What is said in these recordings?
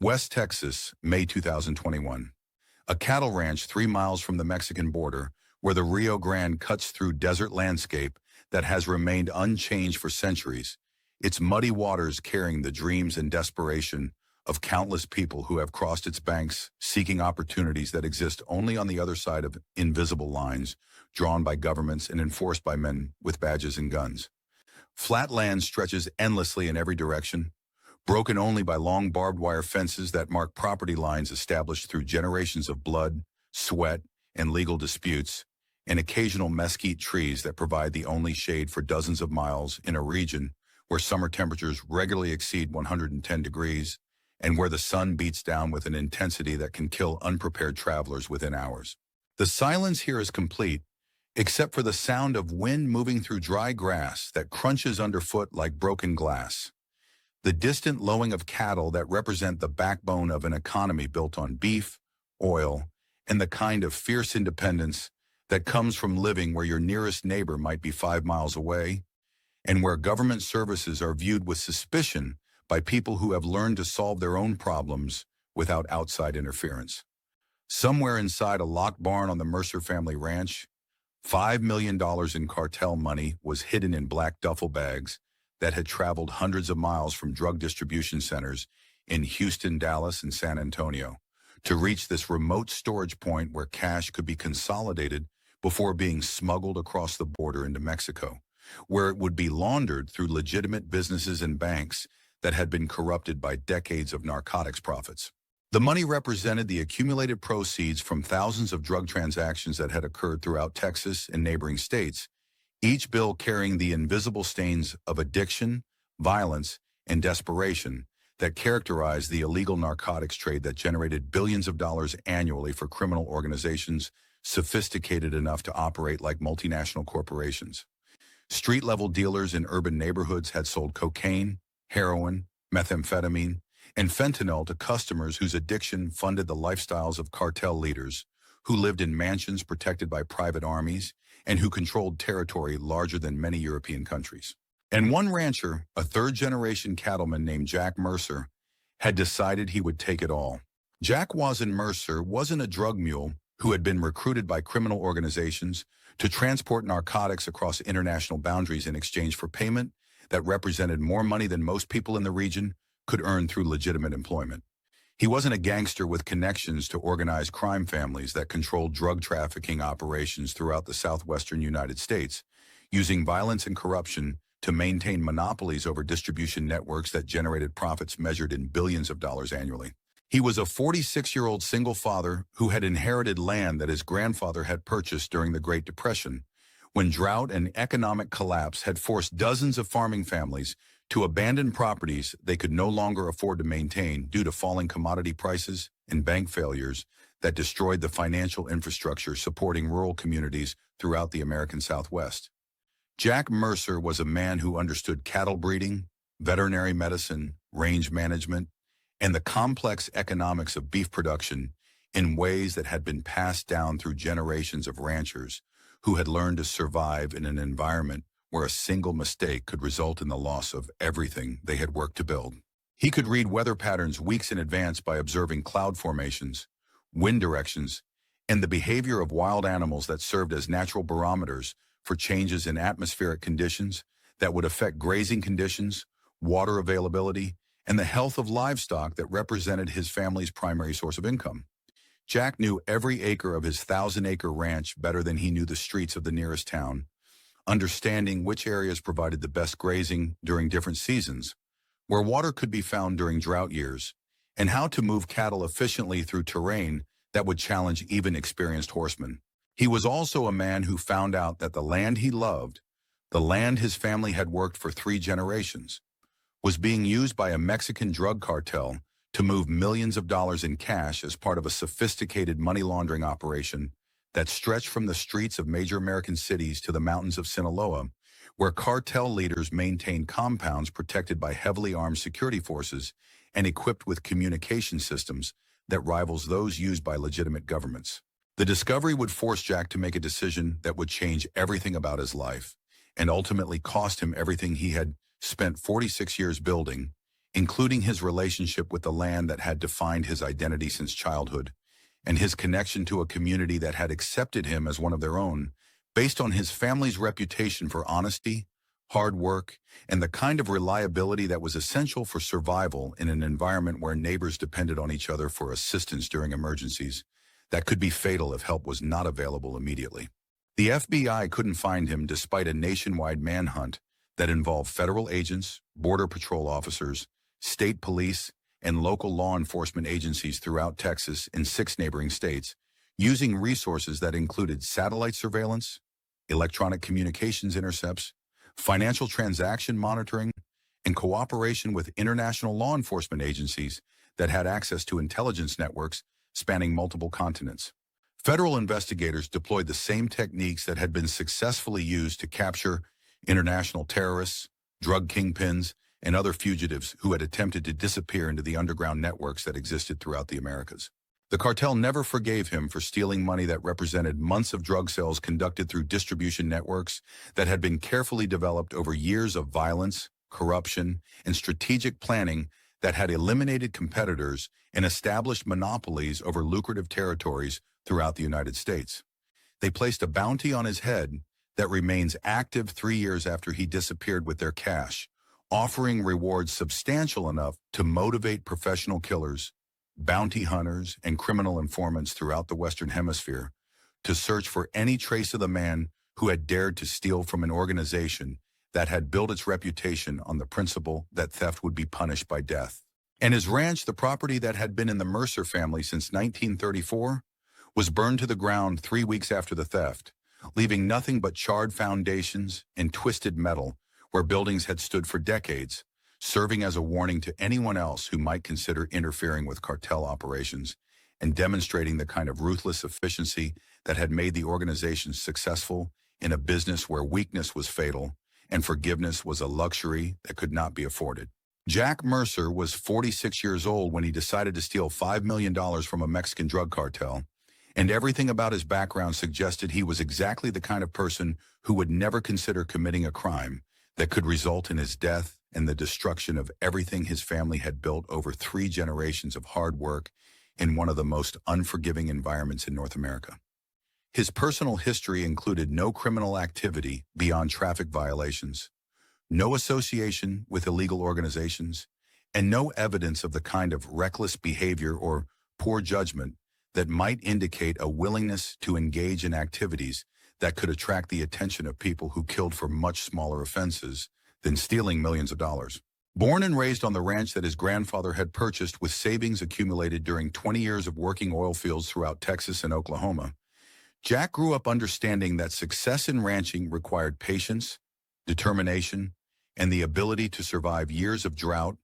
West Texas, May 2021. A cattle ranch 3 miles from the Mexican border, where the Rio Grande cuts through desert landscape that has remained unchanged for centuries, its muddy waters carrying the dreams and desperation of countless people who have crossed its banks, seeking opportunities that exist only on the other side of invisible lines, drawn by governments and enforced by men with badges and guns. Flat land stretches endlessly in every direction, broken only by long barbed wire fences that mark property lines established through generations of blood, sweat, and legal disputes, and occasional mesquite trees that provide the only shade for dozens of miles in a region where summer temperatures regularly exceed 110 degrees and where the sun beats down with an intensity that can kill unprepared travelers within hours. The silence here is complete, except for the sound of wind moving through dry grass that crunches underfoot like broken glass. The distant lowing of cattle that represent the backbone of an economy built on beef, oil, and the kind of fierce independence that comes from living where your nearest neighbor might be 5 miles away, and where government services are viewed with suspicion by people who have learned to solve their own problems without outside interference. Somewhere inside a locked barn on the Mercer family ranch, $5 million in cartel money was hidden in black duffel bags that had traveled hundreds of miles from drug distribution centers in Houston, Dallas, and San Antonio to reach this remote storage point where cash could be consolidated before being smuggled across the border into Mexico, where it would be laundered through legitimate businesses and banks that had been corrupted by decades of narcotics profits. The money represented the accumulated proceeds from thousands of drug transactions that had occurred throughout Texas and neighboring states, each bill carrying the invisible stains of addiction, violence, and desperation that characterized the illegal narcotics trade that generated billions of dollars annually for criminal organizations sophisticated enough to operate like multinational corporations. Street-level dealers in urban neighborhoods had sold cocaine, heroin, methamphetamine, and fentanyl to customers whose addiction funded the lifestyles of cartel leaders who lived in mansions protected by private armies and who controlled territory larger than many European countries. And one rancher, a third-generation cattleman named Jack Mercer, had decided he would take it all. Jack Mercer wasn't a drug mule who had been recruited by criminal organizations to transport narcotics across international boundaries in exchange for payment that represented more money than most people in the region could earn through legitimate employment. He wasn't a gangster with connections to organized crime families that controlled drug trafficking operations throughout the southwestern United States, using violence and corruption to maintain monopolies over distribution networks that generated profits measured in billions of dollars annually. He was a 46-year-old single father who had inherited land that his grandfather had purchased during the Great Depression, when drought and economic collapse had forced dozens of farming families to abandon properties they could no longer afford to maintain due to falling commodity prices and bank failures that destroyed the financial infrastructure supporting rural communities throughout the American Southwest. Jack Mercer was a man who understood cattle breeding, veterinary medicine, range management, and the complex economics of beef production in ways that had been passed down through generations of ranchers who had learned to survive in an environment where a single mistake could result in the loss of everything they had worked to build. He could read weather patterns weeks in advance by observing cloud formations, wind directions, and the behavior of wild animals that served as natural barometers for changes in atmospheric conditions that would affect grazing conditions, water availability, and the health of livestock that represented his family's primary source of income. Jack knew every acre of his 1,000-acre ranch better than he knew the streets of the nearest town, understanding which areas provided the best grazing during different seasons, where water could be found during drought years, and how to move cattle efficiently through terrain that would challenge even experienced horsemen. He was also a man who found out that the land he loved, the land his family had worked for 3 generations, was being used by a Mexican drug cartel to move millions of dollars in cash as part of a sophisticated money laundering operation that stretched from the streets of major American cities to the mountains of Sinaloa, where cartel leaders maintained compounds protected by heavily armed security forces and equipped with communication systems that rivals those used by legitimate governments. The discovery would force Jack to make a decision that would change everything about his life and ultimately cost him everything he had spent 46 years building including his relationship with the land that had defined his identity since childhood, and his connection to a community that had accepted him as one of their own, based on his family's reputation for honesty, hard work, and the kind of reliability that was essential for survival in an environment where neighbors depended on each other for assistance during emergencies that could be fatal if help was not available immediately. The FBI couldn't find him despite a nationwide manhunt that involved federal agents, border patrol officers, state police, and local law enforcement agencies throughout Texas and 6 neighboring states, using resources that included satellite surveillance, electronic communications intercepts, financial transaction monitoring, and cooperation with international law enforcement agencies that had access to intelligence networks spanning multiple continents. Federal investigators deployed the same techniques that had been successfully used to capture international terrorists, drug kingpins, and other fugitives who had attempted to disappear into the underground networks that existed throughout the Americas. The cartel never forgave him for stealing money that represented months of drug sales conducted through distribution networks that had been carefully developed over years of violence, corruption, and strategic planning that had eliminated competitors and established monopolies over lucrative territories throughout the United States. They placed a bounty on his head that remains active 3 years after he disappeared with their cash, offering rewards substantial enough to motivate professional killers, bounty hunters, and criminal informants throughout the Western Hemisphere to search for any trace of the man who had dared to steal from an organization that had built its reputation on the principle that theft would be punished by death. And his ranch, the property that had been in the Mercer family since 1934, was burned to the ground 3 weeks after the theft, leaving nothing but charred foundations and twisted metal where buildings had stood for decades, serving as a warning to anyone else who might consider interfering with cartel operations and demonstrating the kind of ruthless efficiency that had made the organization successful in a business where weakness was fatal and forgiveness was a luxury that could not be afforded. Jack Mercer was 46 years old when he decided to steal $5 million from a Mexican drug cartel, and everything about his background suggested he was exactly the kind of person who would never consider committing a crime that could result in his death and the destruction of everything his family had built over 3 generations of hard work in one of the most unforgiving environments in North America. His personal history included no criminal activity beyond traffic violations, no association with illegal organizations, and no evidence of the kind of reckless behavior or poor judgment that might indicate a willingness to engage in activities that could attract the attention of people who killed for much smaller offenses than stealing millions of dollars. Born and raised on the ranch that his grandfather had purchased with savings accumulated during 20 years of working oil fields throughout Texas and Oklahoma, Jack grew up understanding that success in ranching required patience, determination, and the ability to survive years of drought,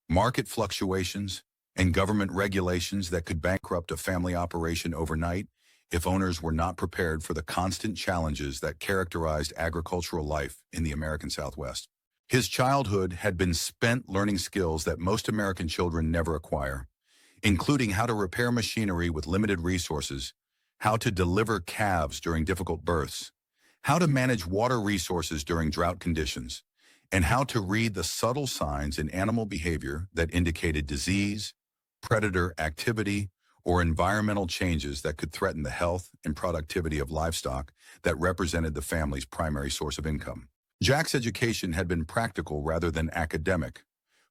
market fluctuations, and government regulations that could bankrupt a family operation overnight if owners were not prepared for the constant challenges that characterized agricultural life in the American Southwest. His childhood had been spent learning skills that most American children never acquire, including how to repair machinery with limited resources, how to deliver calves during difficult births, how to manage water resources during drought conditions, and how to read the subtle signs in animal behavior that indicated disease, predator activity, or environmental changes that could threaten the health and productivity of livestock that represented the family's primary source of income. Jack's education had been practical rather than academic,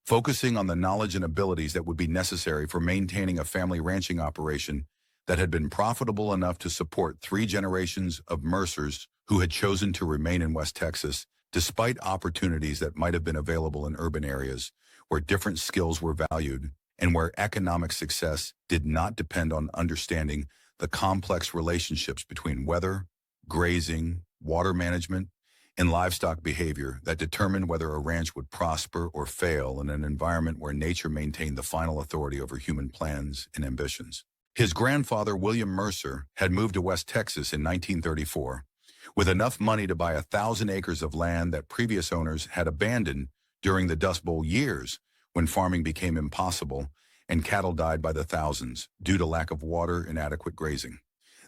focusing on the knowledge and abilities that would be necessary for maintaining a family ranching operation that had been profitable enough to support 3 generations of Mercers who had chosen to remain in West Texas despite opportunities that might have been available in urban areas where different skills were valued and where economic success did not depend on understanding the complex relationships between weather, grazing, water management, and livestock behavior that determined whether a ranch would prosper or fail in an environment where nature maintained the final authority over human plans and ambitions. His grandfather, William Mercer, had moved to West Texas in 1934 with enough money to buy 1,000 acres of land that previous owners had abandoned during the Dust Bowl years when farming became impossible and cattle died by the thousands due to lack of water and adequate grazing.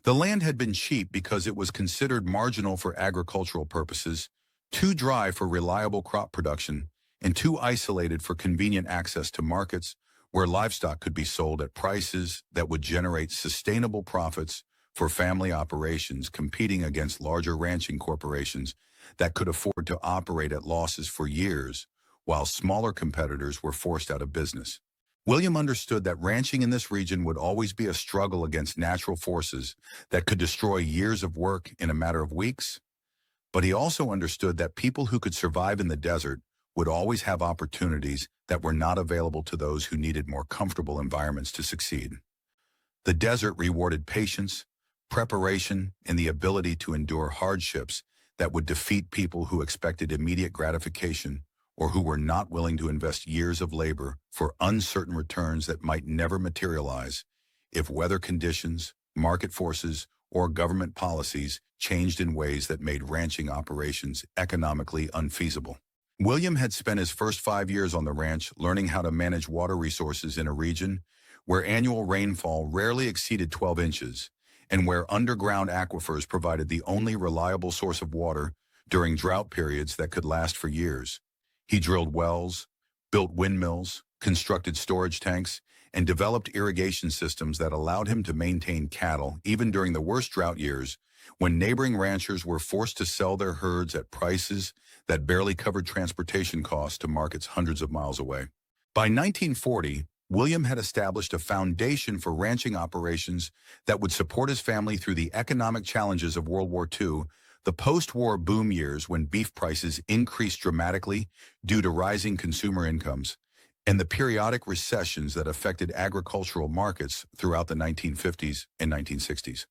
The land had been cheap because it was considered marginal for agricultural purposes, too dry for reliable crop production, and too isolated for convenient access to markets where livestock could be sold at prices that would generate sustainable profits for family operations competing against larger ranching corporations that could afford to operate at losses for years, while smaller competitors were forced out of business. William understood that ranching in this region would always be a struggle against natural forces that could destroy years of work in a matter of weeks, but he also understood that people who could survive in the desert would always have opportunities that were not available to those who needed more comfortable environments to succeed. The desert rewarded patience, preparation, and the ability to endure hardships that would defeat people who expected immediate gratification or who were not willing to invest years of labor for uncertain returns that might never materialize if weather conditions, market forces, or government policies changed in ways that made ranching operations economically unfeasible. William had spent his first 5 years on the ranch learning how to manage water resources in a region where annual rainfall rarely exceeded 12 inches and where underground aquifers provided the only reliable source of water during drought periods that could last for years. He drilled wells, built windmills, constructed storage tanks, and developed irrigation systems that allowed him to maintain cattle even during the worst drought years when neighboring ranchers were forced to sell their herds at prices that barely covered transportation costs to markets hundreds of miles away. By 1940, William had established a foundation for ranching operations that would support his family through the economic challenges of World War II, the post-war boom years when beef prices increased dramatically due to rising consumer incomes, and the periodic recessions that affected agricultural markets throughout the 1950s and 1960s.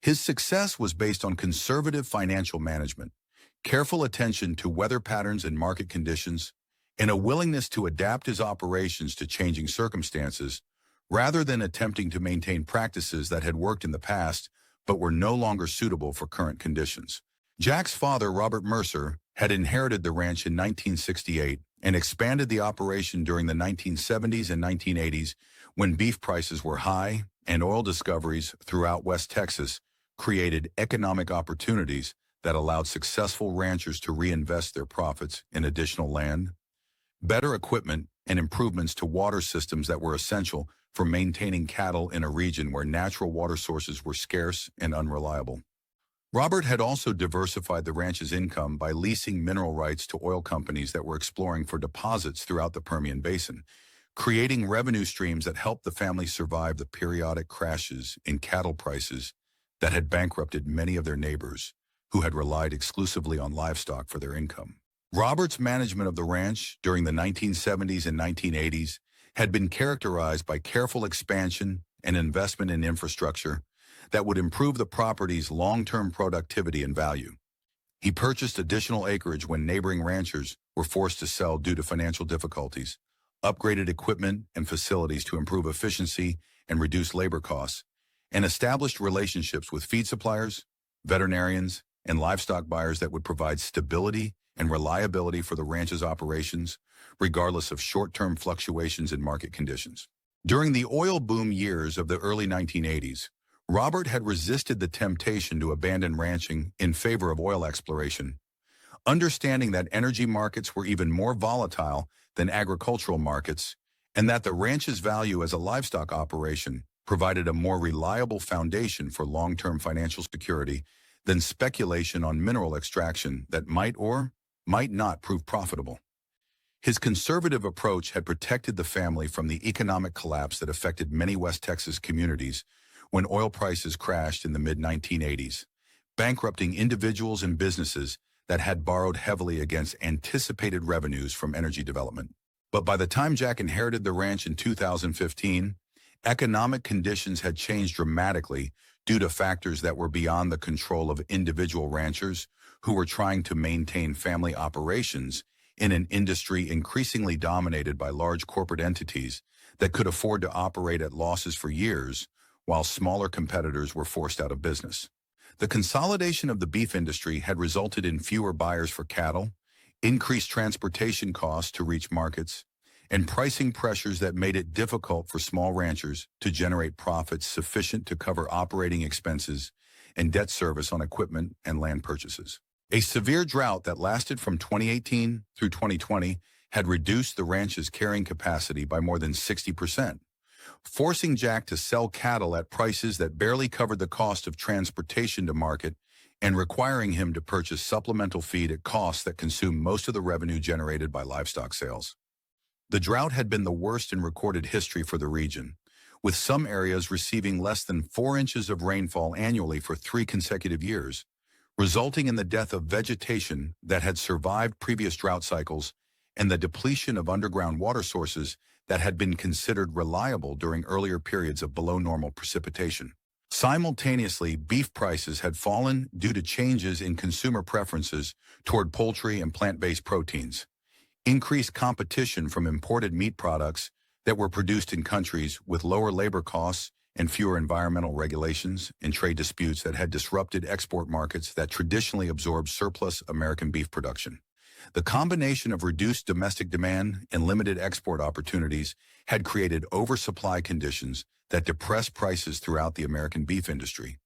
His success was based on conservative financial management, careful attention to weather patterns and market conditions, and a willingness to adapt his operations to changing circumstances, rather than attempting to maintain practices that had worked in the past but were no longer suitable for current conditions. Jack's father, Robert Mercer, had inherited the ranch in 1968 and expanded the operation during the 1970s and 1980s when beef prices were high and oil discoveries throughout West Texas created economic opportunities that allowed successful ranchers to reinvest their profits in additional land, better equipment, and improvements to water systems that were essential for maintaining cattle in a region where natural water sources were scarce and unreliable. Robert had also diversified the ranch's income by leasing mineral rights to oil companies that were exploring for deposits throughout the Permian Basin, creating revenue streams that helped the family survive the periodic crashes in cattle prices that had bankrupted many of their neighbors who had relied exclusively on livestock for their income. Robert's management of the ranch during the 1970s and 1980s had been characterized by careful expansion and investment in infrastructure that would improve the property's long-term productivity and value. He purchased additional acreage when neighboring ranchers were forced to sell due to financial difficulties, upgraded equipment and facilities to improve efficiency and reduce labor costs, and established relationships with feed suppliers, veterinarians, and livestock buyers that would provide stability and reliability for the ranch's operations, regardless of short-term fluctuations in market conditions. During the oil boom years of the early 1980s, Robert had resisted the temptation to abandon ranching in favor of oil exploration, understanding that energy markets were even more volatile than agricultural markets, and that the ranch's value as a livestock operation provided a more reliable foundation for long-term financial security than speculation on mineral extraction that might or might not prove profitable. His conservative approach had protected the family from the economic collapse that affected many West Texas communities when oil prices crashed in the mid-1980s, bankrupting individuals and businesses that had borrowed heavily against anticipated revenues from energy development. But by the time Jack inherited the ranch in 2015, economic conditions had changed dramatically due to factors that were beyond the control of individual ranchers who were trying to maintain family operations in an industry increasingly dominated by large corporate entities that could afford to operate at losses for years, while smaller competitors were forced out of business. The consolidation of the beef industry had resulted in fewer buyers for cattle, increased transportation costs to reach markets, and pricing pressures that made it difficult for small ranchers to generate profits sufficient to cover operating expenses and debt service on equipment and land purchases. A severe drought that lasted from 2018 through 2020 had reduced the ranch's carrying capacity by more than 60%, forcing Jack to sell cattle at prices that barely covered the cost of transportation to market and requiring him to purchase supplemental feed at costs that consumed most of the revenue generated by livestock sales. The drought had been the worst in recorded history for the region, with some areas receiving less than 4 inches of rainfall annually for 3 consecutive years, resulting in the death of vegetation that had survived previous drought cycles and the depletion of underground water sources that had been considered reliable during earlier periods of below-normal precipitation. Simultaneously, beef prices had fallen due to changes in consumer preferences toward poultry and plant-based proteins, increased competition from imported meat products that were produced in countries with lower labor costs and fewer environmental regulations, and trade disputes that had disrupted export markets that traditionally absorbed surplus American beef production. The combination of reduced domestic demand and limited export opportunities had created oversupply conditions that depressed prices throughout the American beef industry,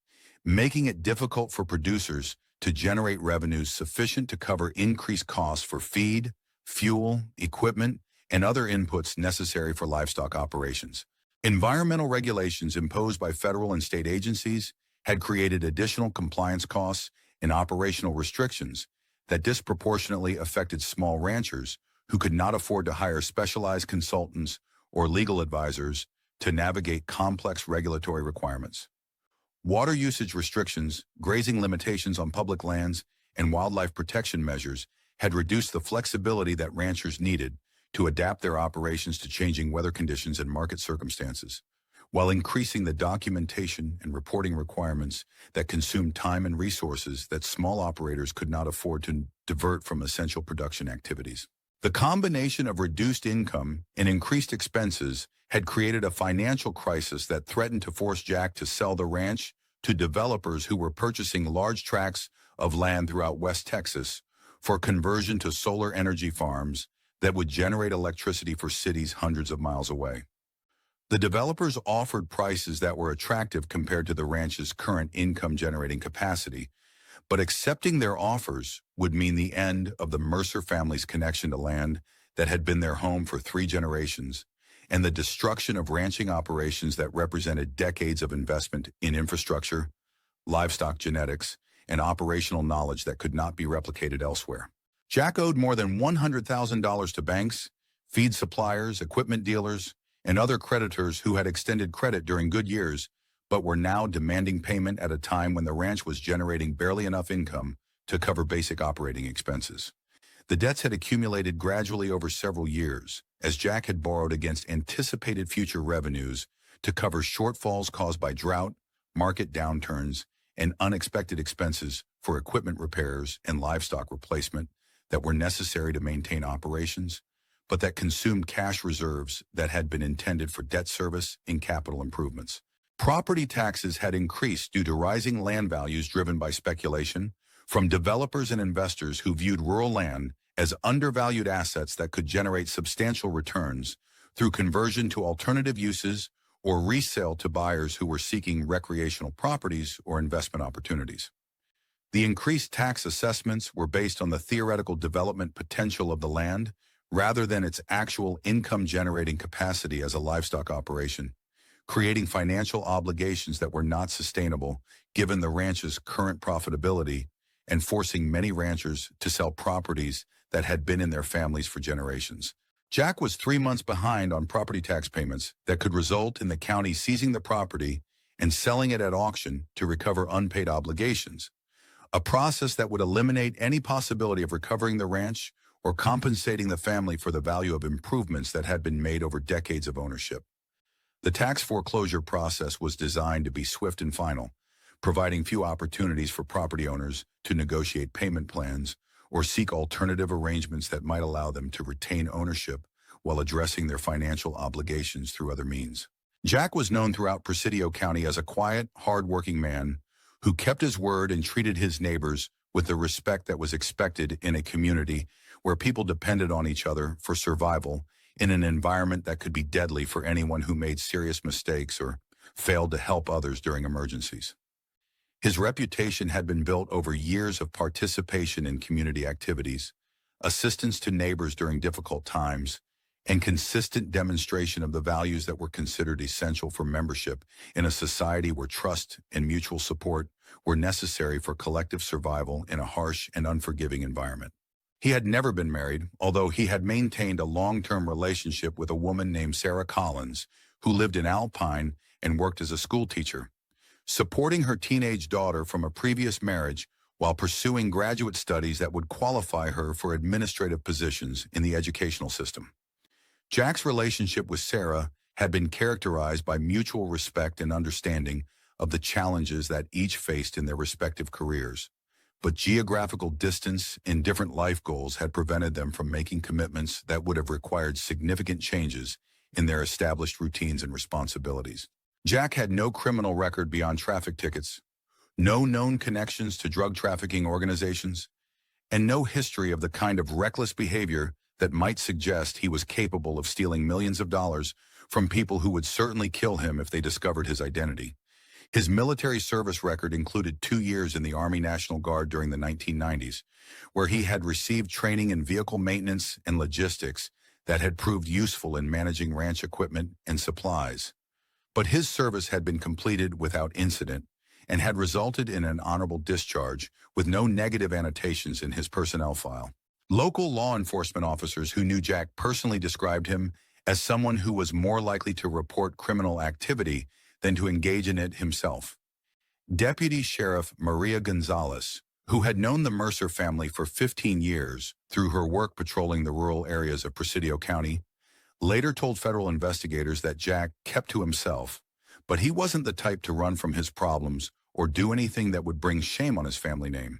making it difficult for producers to generate revenues sufficient to cover increased costs for feed, fuel, equipment, and other inputs necessary for livestock operations. Environmental regulations imposed by federal and state agencies had created additional compliance costs and operational restrictions that disproportionately affected small ranchers who could not afford to hire specialized consultants or legal advisors to navigate complex regulatory requirements. Water usage restrictions, grazing limitations on public lands, and wildlife protection measures had reduced the flexibility that ranchers needed to adapt their operations to changing weather conditions and market circumstances, while increasing the documentation and reporting requirements that consumed time and resources that small operators could not afford to divert from essential production activities. The combination of reduced income and increased expenses had created a financial crisis that threatened to force Jack to sell the ranch to developers who were purchasing large tracts of land throughout West Texas for conversion to solar energy farms that would generate electricity for cities hundreds of miles away. The developers offered prices that were attractive compared to the ranch's current income-generating capacity, but accepting their offers would mean the end of the Mercer family's connection to land that had been their home for 3 generations, and the destruction of ranching operations that represented decades of investment in infrastructure, livestock genetics, and operational knowledge that could not be replicated elsewhere. Jack owed more than $100,000 to banks, feed suppliers, equipment dealers, and other creditors who had extended credit during good years, but were now demanding payment at a time when the ranch was generating barely enough income to cover basic operating expenses. The debts had accumulated gradually over several years, as Jack had borrowed against anticipated future revenues to cover shortfalls caused by drought, market downturns, and unexpected expenses for equipment repairs and livestock replacement that were necessary to maintain operations, but that consumed cash reserves that had been intended for debt service and capital improvements. Property taxes had increased due to rising land values driven by speculation from developers and investors who viewed rural land as undervalued assets that could generate substantial returns through conversion to alternative uses or resale to buyers who were seeking recreational properties or investment opportunities. The increased tax assessments were based on the theoretical development potential of the land rather than its actual income-generating capacity as a livestock operation, creating financial obligations that were not sustainable given the ranch's current profitability and forcing many ranchers to sell properties that had been in their families for generations. Jack was 3 months behind on property tax payments that could result in the county seizing the property and selling it at auction to recover unpaid obligations, a process that would eliminate any possibility of recovering the ranch or compensating the family for the value of improvements that had been made over decades of ownership. The tax foreclosure process was designed to be swift and final, providing few opportunities for property owners to negotiate payment plans or seek alternative arrangements that might allow them to retain ownership while addressing their financial obligations through other means. Jack was known throughout Presidio County as a quiet, hard-working man who kept his word and treated his neighbors with the respect that was expected in a community where people depended on each other for survival in an environment that could be deadly for anyone who made serious mistakes or failed to help others during emergencies. His reputation had been built over years of participation in community activities, assistance to neighbors during difficult times, and consistent demonstration of the values that were considered essential for membership in a society where trust and mutual support were necessary for collective survival in a harsh and unforgiving environment. He had never been married, although he had maintained a long-term relationship with a woman named Sarah Collins, who lived in Alpine and worked as a school teacher, supporting her teenage daughter from a previous marriage while pursuing graduate studies that would qualify her for administrative positions in the educational system. Jack's relationship with Sarah had been characterized by mutual respect and understanding of the challenges that each faced in their respective careers. But geographical distance and different life goals had prevented them from making commitments that would have required significant changes in their established routines and responsibilities. Jack had no criminal record beyond traffic tickets, no known connections to drug trafficking organizations, and no history of the kind of reckless behavior that might suggest he was capable of stealing millions of dollars from people who would certainly kill him if they discovered his identity. His military service record included 2 years in the Army National Guard during the 1990s, where he had received training in vehicle maintenance and logistics that had proved useful in managing ranch equipment and supplies. But his service had been completed without incident and had resulted in an honorable discharge with no negative annotations in his personnel file. Local law enforcement officers who knew Jack personally described him as someone who was more likely to report criminal activity than to engage in it himself. Deputy Sheriff Maria Gonzalez, who had known the Mercer family for 15 years through her work patrolling the rural areas of Presidio County, later told federal investigators that Jack kept to himself, but he wasn't the type to run from his problems or do anything that would bring shame on his family name.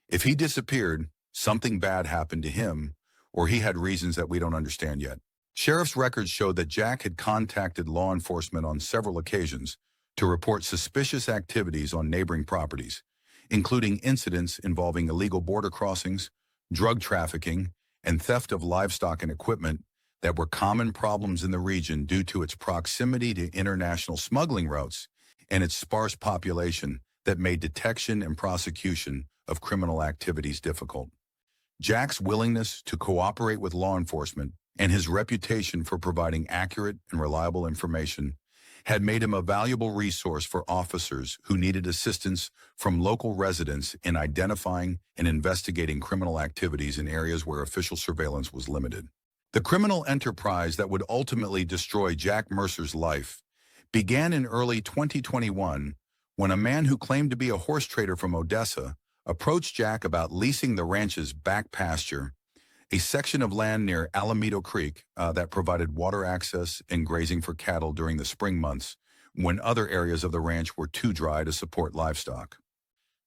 If he disappeared, something bad happened to him, or he had reasons that we don't understand yet. Sheriff's records showed that Jack had contacted law enforcement on several occasions to report suspicious activities on neighboring properties, including incidents involving illegal border crossings, drug trafficking, and theft of livestock and equipment that were common problems in the region due to its proximity to international smuggling routes and its sparse population that made detection and prosecution of criminal activities difficult. Jack's willingness to cooperate with law enforcement and his reputation for providing accurate and reliable information had made him a valuable resource for officers who needed assistance from local residents in identifying and investigating criminal activities in areas where official surveillance was limited. The criminal enterprise that would ultimately destroy Jack Mercer's life began in early 2021 when a man who claimed to be a horse trader from Odessa approached Jack about leasing the ranch's back pasture, a section of land near Alamito Creek that provided water access and grazing for cattle during the spring months when other areas of the ranch were too dry to support livestock.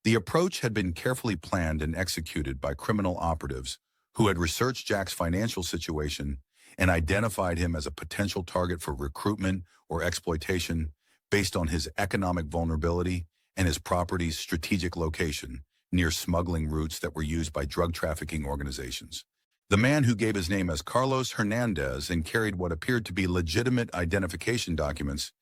The approach had been carefully planned and executed by criminal operatives who had researched Jack's financial situation and identified him as a potential target for recruitment or exploitation based on his economic vulnerability and his property's strategic location near smuggling routes that were used by drug trafficking organizations. The man, who gave his name as Carlos Hernandez and carried what appeared to be legitimate identification documents,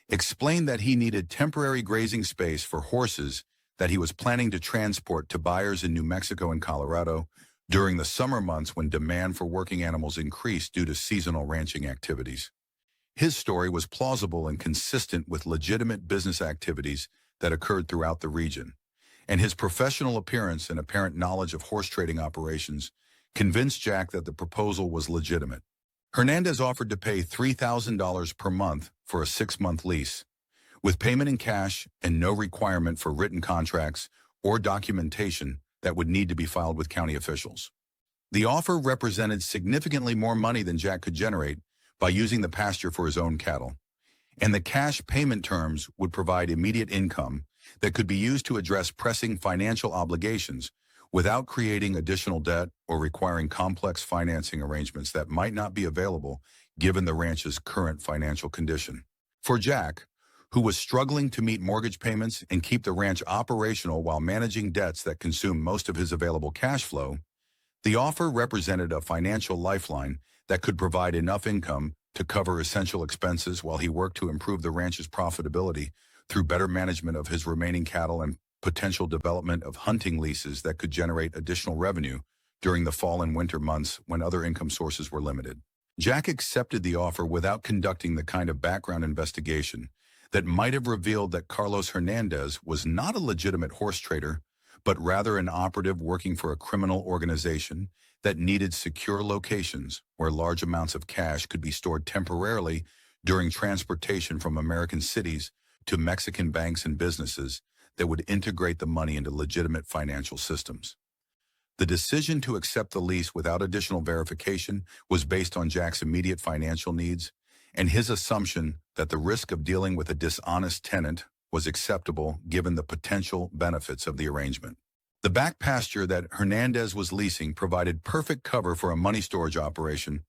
explained that he needed temporary grazing space for horses that he was planning to transport to buyers in New Mexico and Colorado during the summer months when demand for working animals increased due to seasonal ranching activities. His story was plausible and consistent with legitimate business activities that occurred throughout the region, and his professional appearance and apparent knowledge of horse trading operations convinced Jack that the proposal was legitimate. Hernandez offered to pay $3,000 per month for a 6-month lease, with payment in cash and no requirement for written contracts or documentation that would need to be filed with county officials. The offer represented significantly more money than Jack could generate by using the pasture for his own cattle, and the cash payment terms would provide immediate income that could be used to address pressing financial obligations without creating additional debt or requiring complex financing arrangements that might not be available given the ranch's current financial condition. For Jack, who was struggling to meet mortgage payments and keep the ranch operational while managing debts that consumed most of his available cash flow, the offer represented a financial lifeline that could provide enough income to cover essential expenses while he worked to improve the ranch's profitability through better management of his remaining cattle and potential development of hunting leases that could generate additional revenue during the fall and winter months when other income sources were limited. Jack accepted the offer without conducting the kind of background investigation that might have revealed that Carlos Hernandez was not a legitimate horse trader, but rather an operative working for a criminal organization that needed secure locations where large amounts of cash could be stored temporarily during transportation from American cities to Mexican banks and businesses that would integrate the money into legitimate financial systems. The decision to accept the lease without additional verification was based on Jack's immediate financial needs and his assumption that the risk of dealing with a dishonest tenant was acceptable given the potential benefits of the arrangement. The back pasture that Hernandez was leasing provided perfect cover for a money storage operation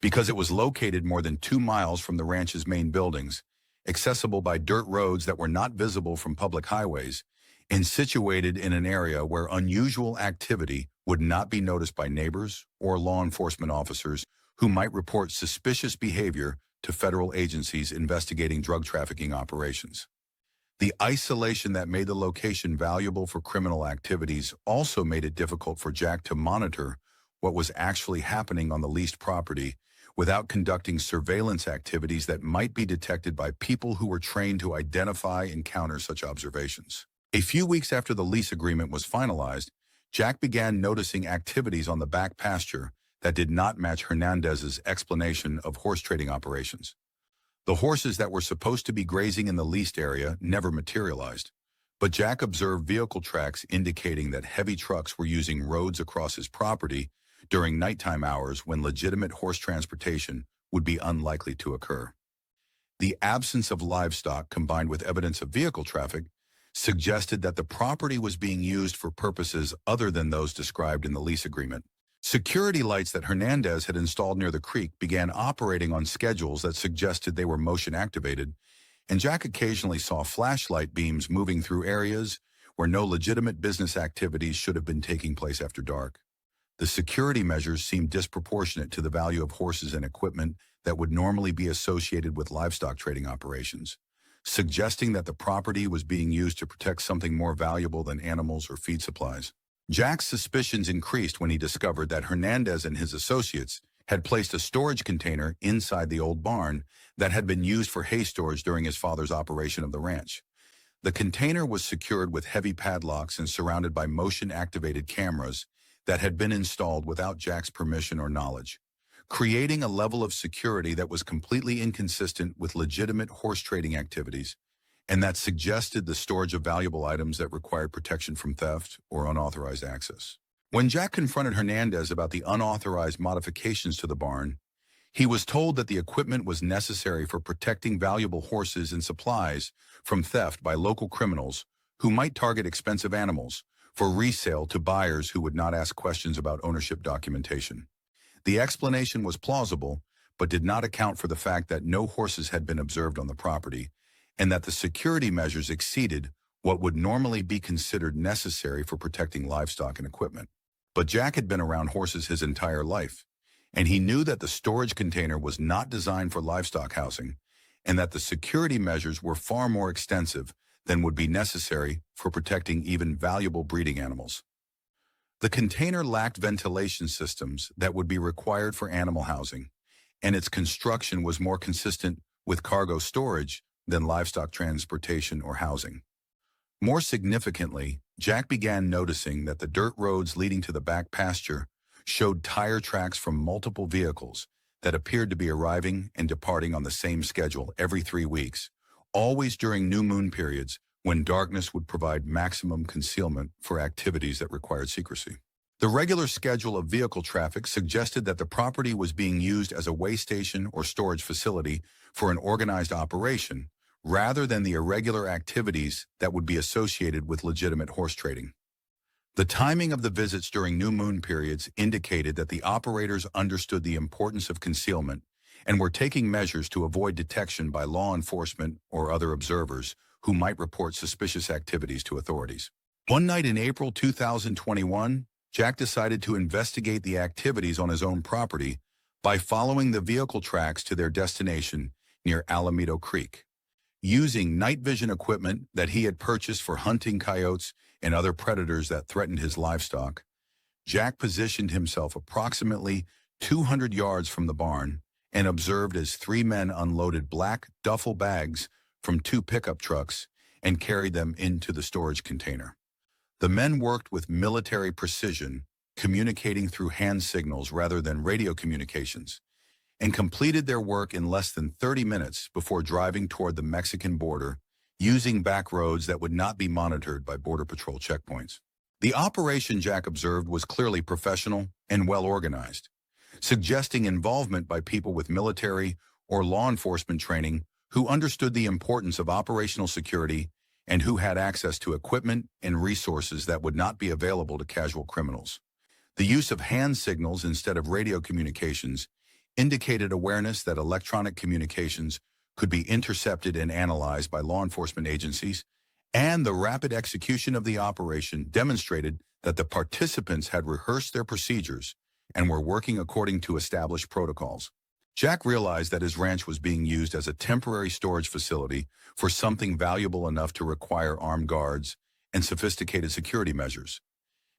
because it was located more than 2 miles from the ranch's main buildings, accessible by dirt roads that were not visible from public highways, and situated in an area where unusual activity would not be noticed by neighbors or law enforcement officers who might report suspicious behavior to federal agencies investigating drug trafficking operations. The isolation that made the location valuable for criminal activities also made it difficult for Jack to monitor what was actually happening on the leased property without conducting surveillance activities that might be detected by people who were trained to identify and counter such observations. A few weeks after the lease agreement was finalized, Jack began noticing activities on the back pasture that did not match Hernandez's explanation of horse trading operations. The horses that were supposed to be grazing in the leased area never materialized, but Jack observed vehicle tracks indicating that heavy trucks were using roads across his property during nighttime hours when legitimate horse transportation would be unlikely to occur. The absence of livestock combined with evidence of vehicle traffic suggested that the property was being used for purposes other than those described in the lease agreement. Security lights that Hernandez had installed near the creek began operating on schedules that suggested they were motion activated, and Jack occasionally saw flashlight beams moving through areas where no legitimate business activities should have been taking place after dark. The security measures seemed disproportionate to the value of horses and equipment that would normally be associated with livestock trading operations, suggesting that the property was being used to protect something more valuable than animals or feed supplies. Jack's suspicions increased when he discovered that Hernandez and his associates had placed a storage container inside the old barn that had been used for hay storage during his father's operation of the ranch. The container was secured with heavy padlocks and surrounded by motion-activated cameras that had been installed without Jack's permission or knowledge, creating a level of security that was completely inconsistent with legitimate horse trading activities and that suggested the storage of valuable items that required protection from theft or unauthorized access. When Jack confronted Hernandez about the unauthorized modifications to the barn, he was told that the equipment was necessary for protecting valuable horses and supplies from theft by local criminals who might target expensive animals for resale to buyers who would not ask questions about ownership documentation. The explanation was plausible, but did not account for the fact that no horses had been observed on the property, and that the security measures exceeded what would normally be considered necessary for protecting livestock and equipment. But Jack had been around horses his entire life, and he knew that the storage container was not designed for livestock housing, and that the security measures were far more extensive than would be necessary for protecting even valuable breeding animals. The container lacked ventilation systems that would be required for animal housing, and its construction was more consistent with cargo storage than livestock transportation or housing. More significantly, Jack began noticing that the dirt roads leading to the back pasture showed tire tracks from multiple vehicles that appeared to be arriving and departing on the same schedule every 3 weeks, always during new moon periods when darkness would provide maximum concealment for activities that required secrecy. The regular schedule of vehicle traffic suggested that the property was being used as a way station or storage facility for an organized operation, rather than the irregular activities that would be associated with legitimate horse trading. The timing of the visits during new moon periods indicated that the operators understood the importance of concealment and were taking measures to avoid detection by law enforcement or other observers who might report suspicious activities to authorities. One night in April 2021, Jack decided to investigate the activities on his own property by following the vehicle tracks to their destination near Alamito Creek. Using night vision equipment that he had purchased for hunting coyotes and other predators that threatened his livestock, Jack positioned himself approximately 200 yards from the barn and observed as three men unloaded black duffel bags from two pickup trucks and carried them into the storage container. The men worked with military precision, communicating through hand signals rather than radio communications, and completed their work in less than 30 minutes before driving toward the Mexican border, using back roads that would not be monitored by Border Patrol checkpoints. The operation, Jack observed, was clearly professional and well-organized, suggesting involvement by people with military or law enforcement training who understood the importance of operational security and who had access to equipment and resources that would not be available to casual criminals. The use of hand signals instead of radio communications indicated awareness that electronic communications could be intercepted and analyzed by law enforcement agencies, and the rapid execution of the operation demonstrated that the participants had rehearsed their procedures and were working according to established protocols. Jack realized that his ranch was being used as a temporary storage facility for something valuable enough to require armed guards and sophisticated security measures,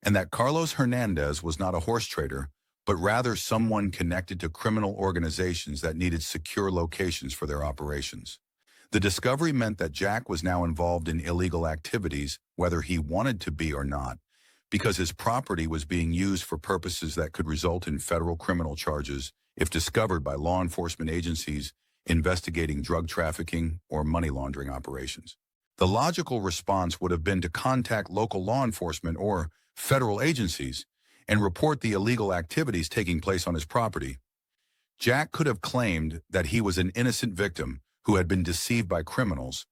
and that Carlos Hernandez was not a horse trader, but rather someone connected to criminal organizations that needed secure locations for their operations. The discovery meant that Jack was now involved in illegal activities, whether he wanted to be or not, because his property was being used for purposes that could result in federal criminal charges if discovered by law enforcement agencies investigating drug trafficking or money laundering operations. The logical response would have been to contact local law enforcement or federal agencies and report the illegal activities taking place on his property. Jack could have claimed that he was an innocent victim who had been deceived by criminals,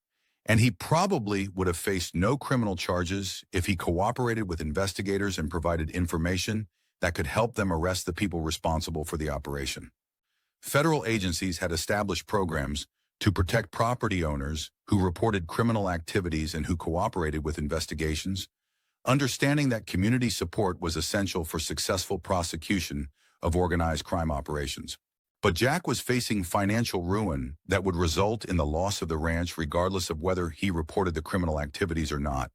and he probably would have faced no criminal charges if he cooperated with investigators and provided information that could help them arrest the people responsible for the operation. Federal agencies had established programs to protect property owners who reported criminal activities and who cooperated with investigations, understanding that community support was essential for successful prosecution of organized crime operations. But Jack was facing financial ruin that would result in the loss of the ranch regardless of whether he reported the criminal activities or not,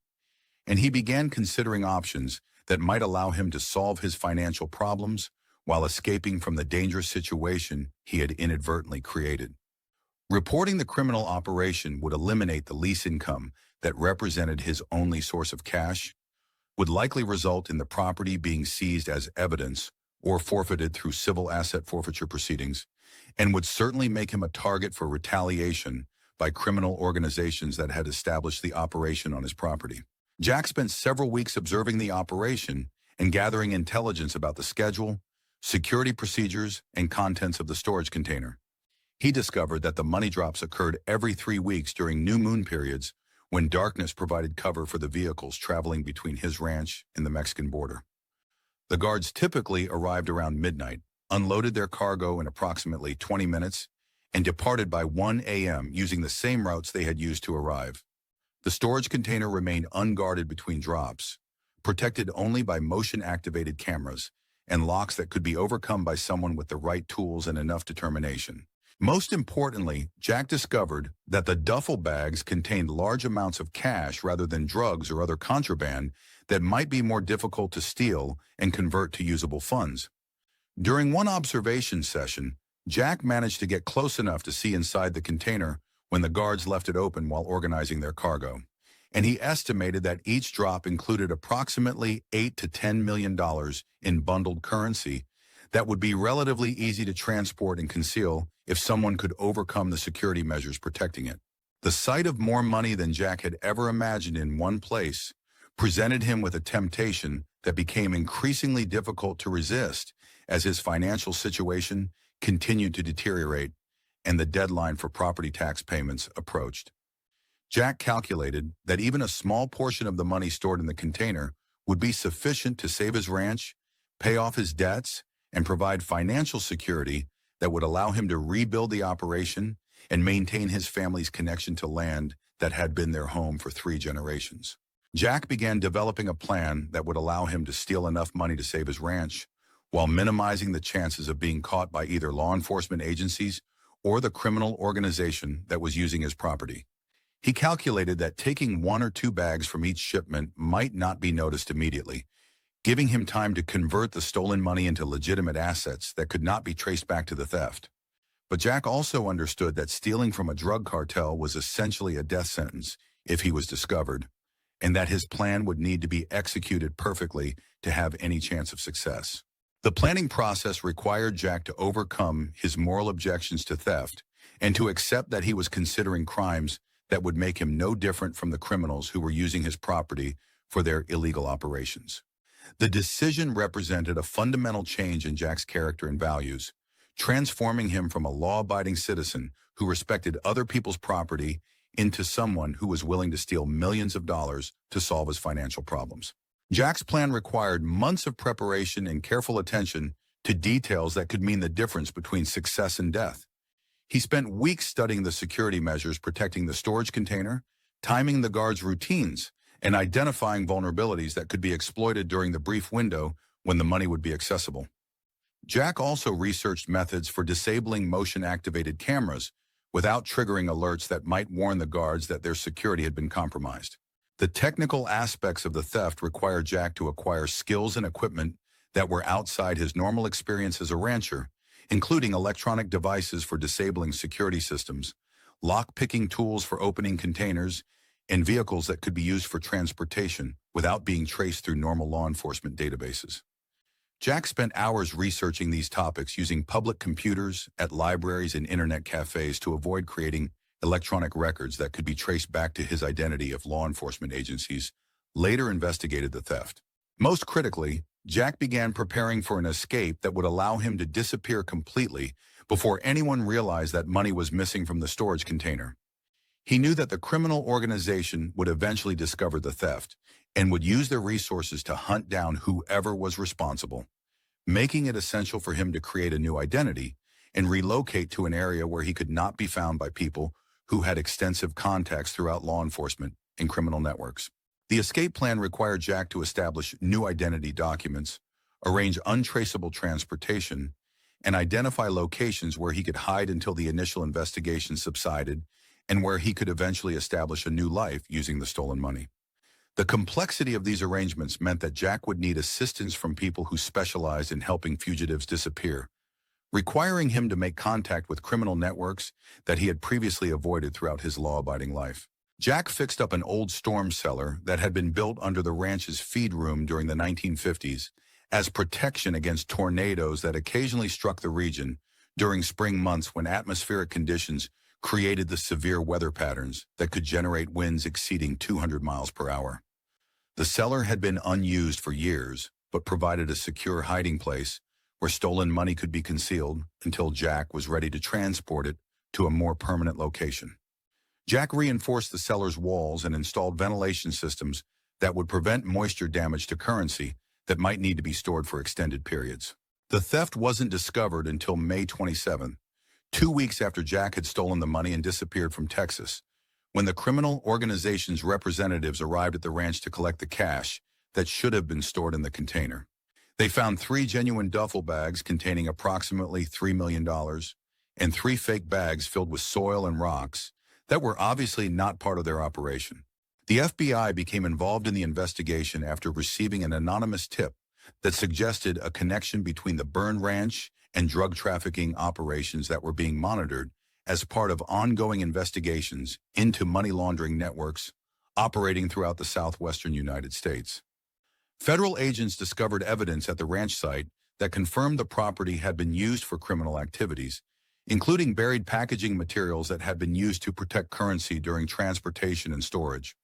and he began considering options that might allow him to solve his financial problems while escaping from the dangerous situation he had inadvertently created. Reporting the criminal operation would eliminate the lease income that represented his only source of cash, would likely result in the property being seized as evidence or forfeited through civil asset forfeiture proceedings, and would certainly make him a target for retaliation by criminal organizations that had established the operation on his property. Jack spent several weeks observing the operation and gathering intelligence about the schedule, security procedures, and contents of the storage container. He discovered that the money drops occurred every 3 weeks during new moon periods when darkness provided cover for the vehicles traveling between his ranch and the Mexican border. The guards typically arrived around midnight, unloaded their cargo in approximately 20 minutes, and departed by 1 a.m. using the same routes they had used to arrive. The storage container remained unguarded between drops, protected only by motion-activated cameras and locks that could be overcome by someone with the right tools and enough determination. Most importantly, Jack discovered that the duffel bags contained large amounts of cash rather than drugs or other contraband that might be more difficult to steal and convert to usable funds. During one observation session, Jack managed to get close enough to see inside the container when the guards left it open while organizing their cargo, and he estimated that each drop included approximately $8 to $10 million in bundled currency that would be relatively easy to transport and conceal if someone could overcome the security measures protecting it. The sight of more money than Jack had ever imagined in one place presented him with a temptation that became increasingly difficult to resist as his financial situation continued to deteriorate and the deadline for property tax payments approached. Jack calculated that even a small portion of the money stored in the container would be sufficient to save his ranch, pay off his debts, and provide financial security that would allow him to rebuild the operation and maintain his family's connection to land that had been their home for 3 generations. Jack began developing a plan that would allow him to steal enough money to save his ranch, while minimizing the chances of being caught by either law enforcement agencies or the criminal organization that was using his property. He calculated that taking 1 or 2 bags from each shipment might not be noticed immediately, giving him time to convert the stolen money into legitimate assets that could not be traced back to the theft. But Jack also understood that stealing from a drug cartel was essentially a death sentence if he was discovered, and that his plan would need to be executed perfectly to have any chance of success. The planning process required Jack to overcome his moral objections to theft and to accept that he was considering crimes that would make him no different from the criminals who were using his property for their illegal operations. The decision represented a fundamental change in Jack's character and values, transforming him from a law-abiding citizen who respected other people's property into someone who was willing to steal millions of dollars to solve his financial problems. Jack's plan required months of preparation and careful attention to details that could mean the difference between success and death. He spent weeks studying the security measures protecting the storage container, timing the guards' routines, and identifying vulnerabilities that could be exploited during the brief window when the money would be accessible. Jack also researched methods for disabling motion-activated cameras without triggering alerts that might warn the guards that their security had been compromised. The technical aspects of the theft required Jack to acquire skills and equipment that were outside his normal experience as a rancher, including electronic devices for disabling security systems, lock-picking tools for opening containers, and vehicles that could be used for transportation without being traced through normal law enforcement databases. Jack spent hours researching these topics using public computers at libraries and internet cafes to avoid creating electronic records that could be traced back to his identity if law enforcement agencies later investigated the theft. Most critically, Jack began preparing for an escape that would allow him to disappear completely before anyone realized that money was missing from the storage container. He knew that the criminal organization would eventually discover the theft and would use their resources to hunt down whoever was responsible, making it essential for him to create a new identity and relocate to an area where he could not be found by people who had extensive contacts throughout law enforcement and criminal networks. The escape plan required Jack to establish new identity documents, arrange untraceable transportation, and identify locations where he could hide until the initial investigation subsided and where he could eventually establish a new life using the stolen money. The complexity of these arrangements meant that Jack would need assistance from people who specialized in helping fugitives disappear, requiring him to make contact with criminal networks that he had previously avoided throughout his law-abiding life. Jack fixed up an old storm cellar that had been built under the ranch's feed room during the 1950s as protection against tornadoes that occasionally struck the region during spring months when atmospheric conditions created the severe weather patterns that could generate winds exceeding 200 miles per hour. The cellar had been unused for years, but provided a secure hiding place where stolen money could be concealed until Jack was ready to transport it to a more permanent location. Jack reinforced the cellar's walls and installed ventilation systems that would prevent moisture damage to currency that might need to be stored for extended periods. The theft wasn't discovered until May 27th, 2 weeks after Jack had stolen the money and disappeared from Texas, when the criminal organization's representatives arrived at the ranch to collect the cash that should have been stored in the container. They found 3 genuine duffel bags containing approximately $3 million and 3 fake bags filled with soil and rocks that were obviously not part of their operation. The FBI became involved in the investigation after receiving an anonymous tip that suggested a connection between the Burn Ranch and drug trafficking operations that were being monitored as part of ongoing investigations into money laundering networks operating throughout the southwestern United States. Federal agents discovered evidence at the ranch site that confirmed the property had been used for criminal activities, including buried packaging materials that had been used to protect currency during transportation and storage.